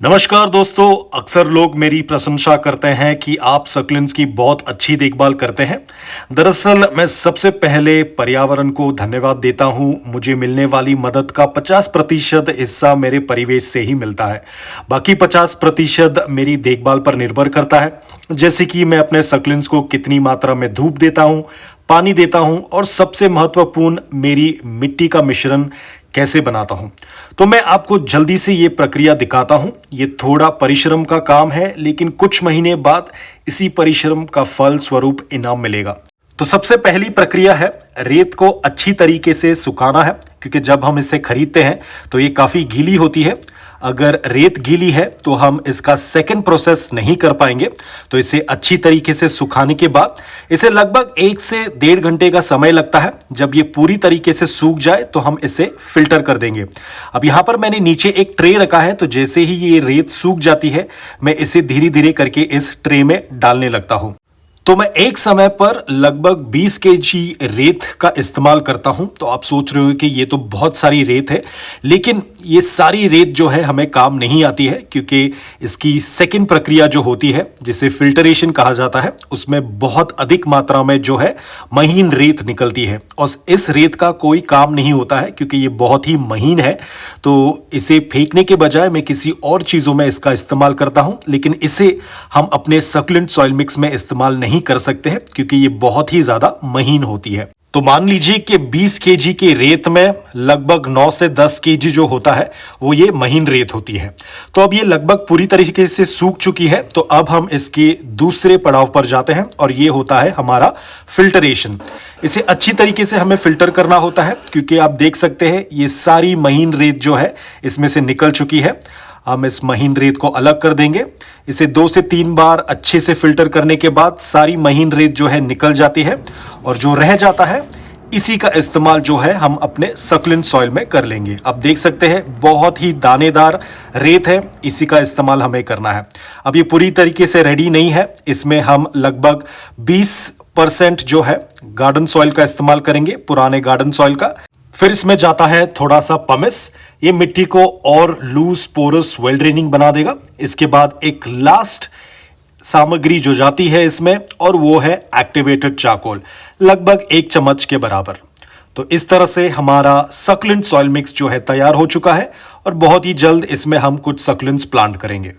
नमस्कार दोस्तों। अक्सर लोग मेरी प्रशंसा करते हैं कि आप सक्लेंट्स की बहुत अच्छी देखभाल करते हैं। दरअसल मैं सबसे पहले पर्यावरण को धन्यवाद देता हूं। मुझे मिलने वाली मदद का 50% हिस्सा मेरे परिवेश से ही मिलता है। बाकी 50% मेरी देखभाल पर निर्भर करता है, जैसे कि मैं अपने सक्लेंट्स को कितनी मात्रा में धूप देता हूं, पानी देता हूं और सबसे महत्वपूर्ण मेरी मिट्टी का मिश्रण कैसे बनाता हूं। तो मैं आपको जल्दी से ये प्रक्रिया दिखाता हूं। ये थोड़ा परिश्रम का काम है, लेकिन कुछ महीने बाद इसी परिश्रम का फल स्वरूप इनाम मिलेगा। तो सबसे पहली प्रक्रिया है रेत को अच्छी तरीके से सुखाना है, क्योंकि जब हम इसे खरीदते हैं तो ये काफी गीली होती है। अगर रेत गीली है तो हम इसका सेकंड प्रोसेस नहीं कर पाएंगे। तो इसे अच्छी तरीके से सुखाने के बाद इसे लगभग 1 से 1.5 घंटे का समय लगता है। जब ये पूरी तरीके से सूख जाए तो हम इसे फिल्टर कर देंगे। अब यहाँ पर मैंने नीचे एक ट्रे रखा है, तो जैसे ही ये रेत सूख जाती है मैं इसे धीरे धीरे करके इस ट्रे में डालने लगता हूँ। तो मैं एक समय पर लगभग 20 केजी रेत का इस्तेमाल करता हूं। तो आप सोच रहे हो कि ये तो बहुत सारी रेत है, लेकिन ये सारी रेत जो है हमें काम नहीं आती है, क्योंकि इसकी सेकंड प्रक्रिया जो होती है जिसे फिल्टरेशन कहा जाता है, उसमें बहुत अधिक मात्रा में जो है महीन रेत निकलती है। और इस रेत का कोई काम नहीं होता है, क्योंकि ये बहुत ही महीन है। तो इसे फेंकने के बजाय मैं किसी और चीज़ों में इसका इस्तेमाल करता हूं, लेकिन इसे हम अपने सक्लेंट सॉइल मिक्स में इस्तेमाल नहीं कर सकते हैं, क्योंकि ये बहुत ही ज्यादा महीन होती है। तो मान लीजिए कि 20 केजी की रेत में लगभग 9 से 10 केजी जो होता है वो ये महीन रेत होती है। तो अब ये लगभग पूरी तरीके से सूख चुकी है। तो अब हम इसके दूसरे पड़ाव पर जाते हैं, और ये होता है हमारा फिल्टरेशन। इसे अच्छी तरीके से हमें फिल्टर करना होता है, क्योंकि आप देख सकते हैं ये सारी महीन रेत जो है इसमें से निकल चुकी है। हम इस महीन रेत को अलग कर देंगे। इसे 2 से 3 बार अच्छे से फिल्टर करने के बाद सारी महीन रेत जो है निकल जाती है, और जो रह जाता है इसी का इस्तेमाल जो है हम अपने सक्लेंट सॉइल में कर लेंगे। अब देख सकते हैं बहुत ही दानेदार रेत है, इसी का इस्तेमाल हमें करना है। अब ये पूरी तरीके से रेडी नहीं है, इसमें हम लगभग 20% जो है गार्डन सॉइल का इस्तेमाल करेंगे, पुराने गार्डन सॉइल का। फिर इसमें जाता है थोड़ा सा पमिस। ये मिट्टी को और लूज पोरस वेल ड्रेनिंग बना देगा। इसके बाद एक लास्ट सामग्री जो जाती है इसमें, और वो है एक्टिवेटेड चारकोल, लगभग 1 चम्मच के बराबर। तो इस तरह से हमारा सक्लेंट सॉइल मिक्स जो है तैयार हो चुका है, और बहुत ही जल्द इसमें हम कुछ सक्लेंट्स प्लांट करेंगे।